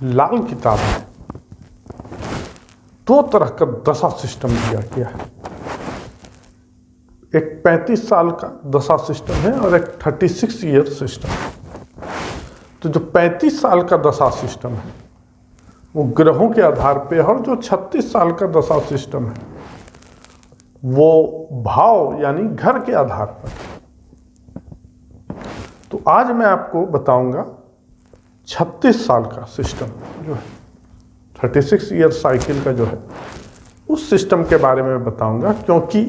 लाल किताब में दो तरह का दशा सिस्टम दिया गया है। एक 35 साल का दशा सिस्टम है और एक 36 ईयर सिस्टम है। तो जो 35 साल का दशा सिस्टम है वो ग्रहों के आधार पे है, और जो 36 साल का दशा सिस्टम है वो भाव यानी घर के आधार पर। तो आज मैं आपको बताऊंगा 36 साल का सिस्टम जो है, 36 ईयर साइकिल का जो है उस सिस्टम के बारे में बताऊंगा, क्योंकि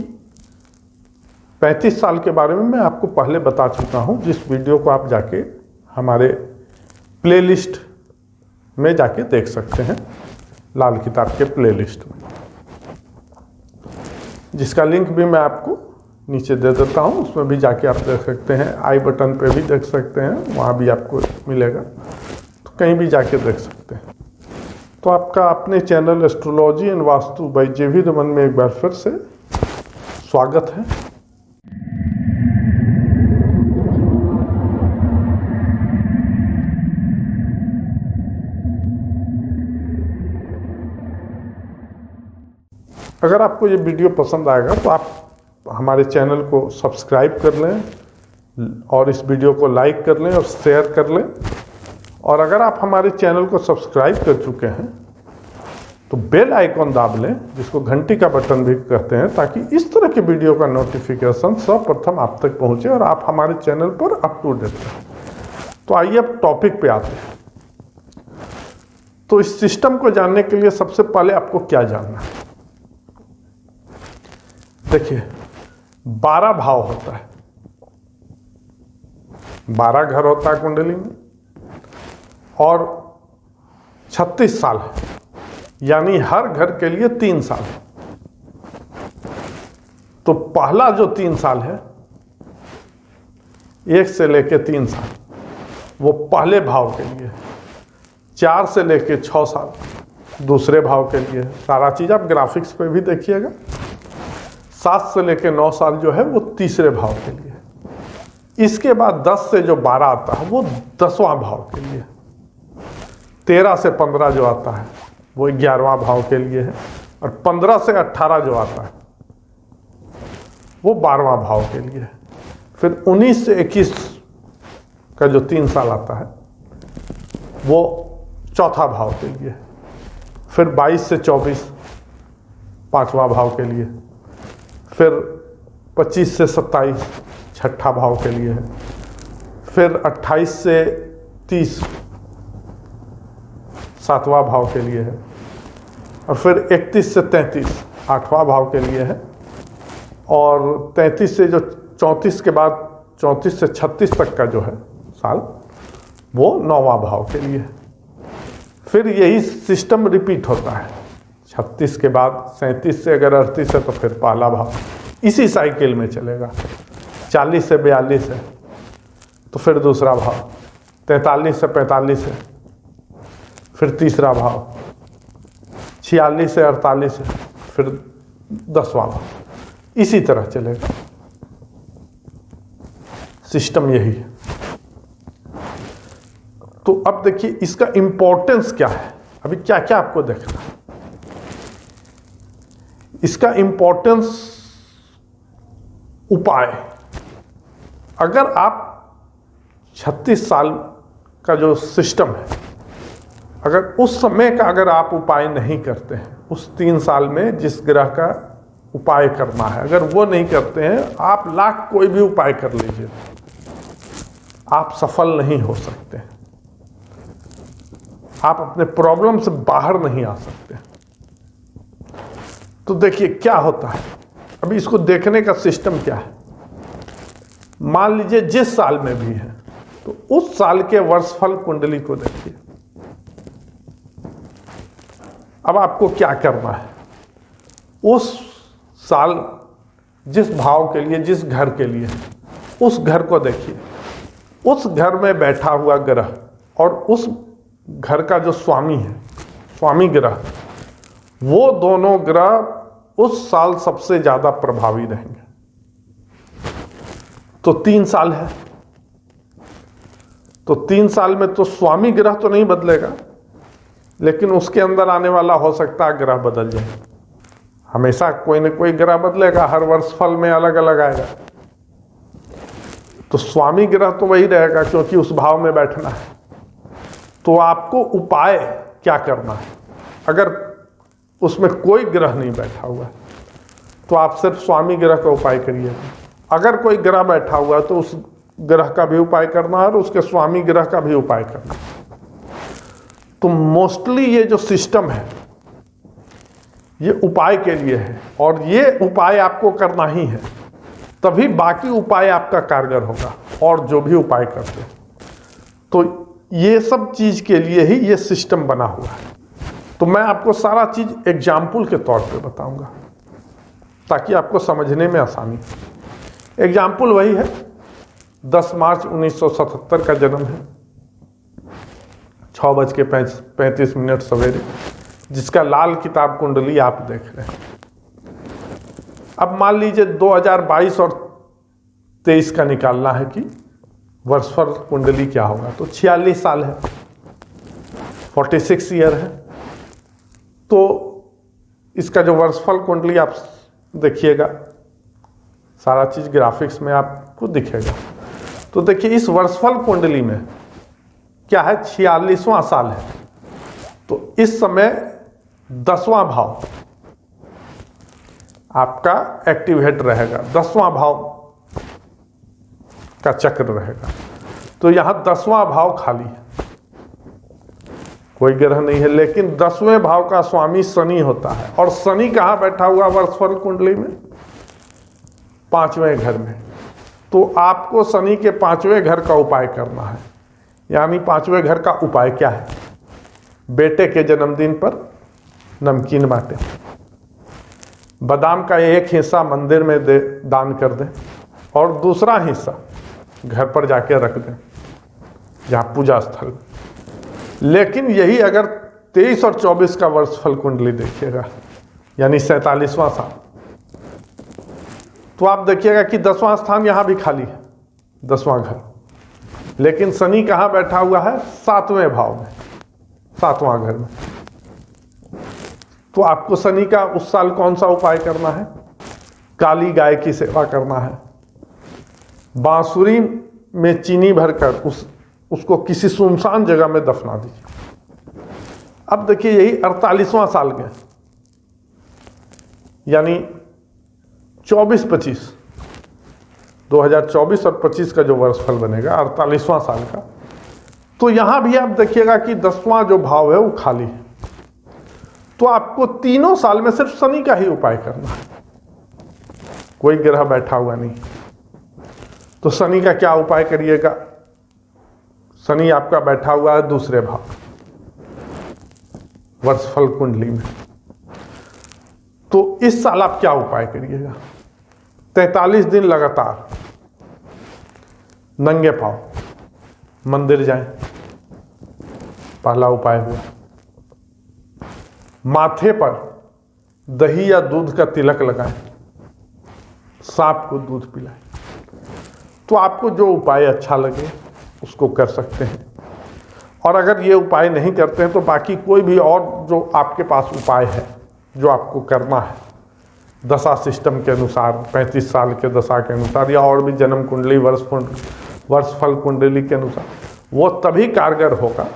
35 साल के बारे में मैं आपको पहले बता चुका हूं, जिस वीडियो को आप जाके हमारे प्लेलिस्ट में जाके देख सकते हैं, लाल किताब के प्लेलिस्ट में, जिसका लिंक भी मैं आपको नीचे दे देता हूं। उसमें भी जाके आप देख सकते हैं, आई बटन पे भी देख सकते हैं, वहां भी आपको मिलेगा, तो कहीं भी जाके देख सकते हैं। तो आपका अपने channel astrology and Vastu by JV Raman में एक बार फिर से स्वागत है। अगर आपको ये वीडियो पसंद आएगा तो आप हमारे चैनल को सब्सक्राइब कर लें और इस वीडियो को लाइक कर लें और शेयर कर लें। और अगर आप हमारे चैनल को सब्सक्राइब कर चुके हैं तो बेल आइकॉन दाब लें, जिसको घंटी का बटन भी कहते हैं, ताकि इस तरह के वीडियो का नोटिफिकेशन सर्वप्रथम आप तक पहुंचे और आप हमारे चैनल पर अप टू डेट रहें। तो आइए अब टॉपिक पे आते हैं। तो इस सिस्टम को जानने के लिए सबसे पहले आपको क्या जानना है? देखिए, 12 भाव होता है, 12 घर होता है कुंडली में, और 36 साल है, यानी हर घर के लिए 3 साल है। तो पहला जो 3 साल है, 1 से लेके 3 साल, वो पहले भाव के लिए है। 4 से लेके 6 साल दूसरे भाव के लिए है। सारा चीज आप ग्राफिक्स पे भी देखिएगा। 7 से लेके 9 साल जो है वो तीसरे भाव के लिए है। इसके बाद 10 से जो 12 आता है वो 10वां भाव के लिए है। 13 से 15 जो आता है वो 11वां भाव के लिए है, और 15 से 18 जो आता है वो 12वां भाव के लिए है। फिर 19 से 21 का जो 3 साल आता है वो चौथा भाव के लिए है। फिर 22 से 24 5वां भाव के लिए, फिर 25 से 27 छठा भाव के लिए है, फिर 28 से 30 7वां भाव के लिए है, और फिर 31 से 33 8वां भाव के लिए है, और 33 से जो 34 के बाद 34 से 36 तक का जो है साल वो 9वां भाव के लिए है। फिर यही सिस्टम रिपीट होता है। 36 के बाद 37 से अगर 38 है तो फिर पहला भाव इसी साइकिल में चलेगा। 40 से 42 है तो फिर दूसरा भाव, 43 से 45 है फिर तीसरा भाव, 46 से 48 है फिर 10वां भाव, इसी तरह चलेगा। सिस्टम यही है। तो अब देखिए इसका इंपॉर्टेंस क्या है। अभी क्या क्या आपको देखना है। इसका इंपॉर्टेंस, उपाय, अगर आप 36 साल का जो सिस्टम है, अगर उस समय का अगर आप उपाय नहीं करते हैं, उस 3 साल में जिस ग्रह का उपाय करना है, अगर वो नहीं करते हैं, आप लाख कोई भी उपाय कर लीजिए, आप सफल नहीं हो सकते। आप अपने प्रॉब्लम से बाहर नहीं आ सकते। तो देखिए क्या होता है। अभी इसको देखने का सिस्टम क्या है। मान लीजिए जिस साल में भी है तो उस साल के वर्षफल कुंडली को देखिए। अब आपको क्या करना है, उस साल जिस भाव के लिए, जिस घर के लिए, उस घर को देखिए। उस घर में बैठा हुआ ग्रह और उस घर का जो स्वामी है, स्वामी ग्रह, वो दोनों ग्रह उस साल सबसे ज्यादा प्रभावी रहेंगे। तो 3 साल है, तो 3 साल में तो स्वामी ग्रह तो नहीं बदलेगा, लेकिन उसके अंदर आने वाला हो सकता है ग्रह बदल जाए। हमेशा कोई न कोई ग्रह बदलेगा, हर वर्ष फल में अलग अलग आएगा। तो स्वामी ग्रह तो वही रहेगा क्योंकि उस भाव में बैठना है। तो आपको उपाय क्या करना है? अगर उसमें कोई ग्रह नहीं बैठा हुआ है तो आप सिर्फ स्वामी ग्रह का उपाय करिएगा। अगर कोई ग्रह बैठा हुआ है तो उस ग्रह का भी उपाय करना है और उसके स्वामी ग्रह का भी उपाय करना है। तो मोस्टली ये जो सिस्टम है ये उपाय के लिए है और ये उपाय आपको करना ही है, तभी बाकी उपाय आपका कारगर होगा। और जो भी उपाय करते हैं तो ये सब चीज के लिए ही ये सिस्टम बना हुआ है। तो मैं आपको सारा चीज एग्जाम्पल के तौर पे बताऊंगा ताकि आपको समझने में आसानी। एग्जाम्पल वही है, 10 मार्च 1977 का जन्म है, 6:35 सवेरे, जिसका लाल किताब कुंडली आप देख रहे हैं। अब मान लीजिए 2022 और 23 का निकालना है कि वर्षफल कुंडली क्या होगा, तो 46 साल है, 46 ईयर है। तो इसका जो वर्षफल कुंडली आप देखिएगा, सारा चीज ग्राफिक्स में आपको दिखेगा। तो देखिए इस वर्षफल कुंडली में क्या है, 46वां साल है। तो इस समय 10वां भाव आपका एक्टिवेट रहेगा, 10वां भाव का चक्र रहेगा। तो यहां 10वां भाव खाली है, कोई ग्रह नहीं है, लेकिन 10वें भाव का स्वामी शनि होता है। और शनि कहां बैठा हुआ वर्षफल कुंडली में? 5वें घर में। तो आपको शनि के 5वें घर का उपाय करना है। यानी 5वें घर का उपाय क्या है? बेटे के जन्मदिन पर नमकीन बांटे, बादाम का एक हिस्सा मंदिर में दान कर दें और दूसरा हिस्सा घर पर जाके रख दें, जहां पूजा स्थल। लेकिन यही अगर 23 और 24 का वर्षफल कुंडली देखिएगा, यानी 47वां साल, तो आप देखिएगा कि 10वां स्थान यहां भी खाली है, 10वां घर। लेकिन शनि कहां बैठा हुआ है? 7वें भाव में, 7वां घर में। तो आपको शनि का उस साल कौन सा उपाय करना है? काली गाय की सेवा करना है, बांसुरी में चीनी भरकर उसको किसी सुनसान जगह में दफना दीजिए। अब देखिए यही 48वां साल के, यानी 24-25, 2024 और 25 का जो वर्षफल बनेगा 48वां साल का, तो यहां भी आप देखिएगा कि 10वां जो भाव है वो खाली है। तो आपको तीनों साल में सिर्फ शनि का ही उपाय करना है, कोई ग्रह बैठा हुआ नहीं। तो शनि का क्या उपाय करिएगा? शनि आपका बैठा हुआ है दूसरे भाव, वर्षफल कुंडली में। तो इस साल आप क्या उपाय करिएगा? 43 दिन लगातार नंगे पांव मंदिर जाएं, पहला उपाय हुआ। माथे पर दही या दूध का तिलक लगाएं, सांप को दूध पिलाएं। तो आपको जो उपाय अच्छा लगे उसको कर सकते हैं। और अगर ये उपाय नहीं करते हैं तो बाकी कोई भी और जो आपके पास उपाय है जो आपको करना है दशा सिस्टम के अनुसार, 35 साल के दशा के अनुसार, या और भी जन्म कुंडली वर्षफल कुंडली के अनुसार, वो तभी कारगर होगा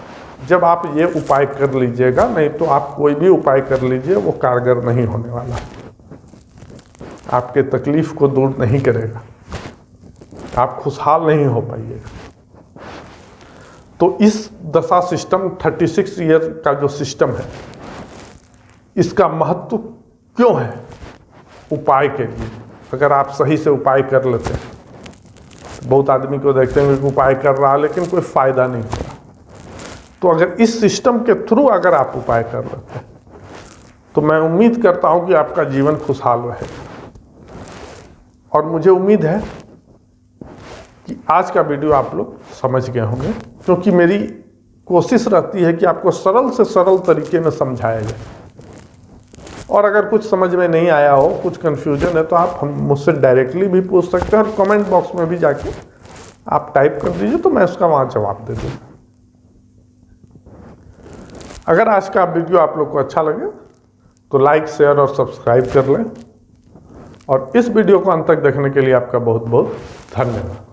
जब आप ये उपाय कर लीजिएगा। नहीं तो आप कोई भी उपाय कर लीजिए, वो कारगर नहीं होने वाला, आपके तकलीफ को दूर नहीं करेगा, आप खुशहाल नहीं हो पाइएगा। तो इस दशा सिस्टम 36 ईयर का जो सिस्टम है, इसका महत्व क्यों है? उपाय के लिए। अगर आप सही से उपाय कर लेते हैं, बहुत आदमी को देखते हैं कि उपाय कर रहा है लेकिन कोई फायदा नहीं हो रहा। तो अगर इस सिस्टम के थ्रू अगर आप उपाय कर लेते हैं तो मैं उम्मीद करता हूं कि आपका जीवन खुशहाल रहेगा। और मुझे उम्मीद है कि आज का वीडियो आप लोग समझ गए होंगे, क्योंकि मेरी कोशिश रहती है कि आपको सरल से सरल तरीके में समझाया जाए। और अगर कुछ समझ में नहीं आया हो, कुछ कन्फ्यूजन है, तो आप मुझसे डायरेक्टली भी पूछ सकते हैं और कमेंट बॉक्स में भी जाके आप टाइप कर दीजिए, तो मैं उसका वहाँ जवाब दे दूँगा। अगर आज का वीडियो आप लोग को अच्छा लगे तो लाइक, शेयर और सब्सक्राइब कर लें, और इस वीडियो को अंत तक देखने के लिए आपका बहुत बहुत धन्यवाद।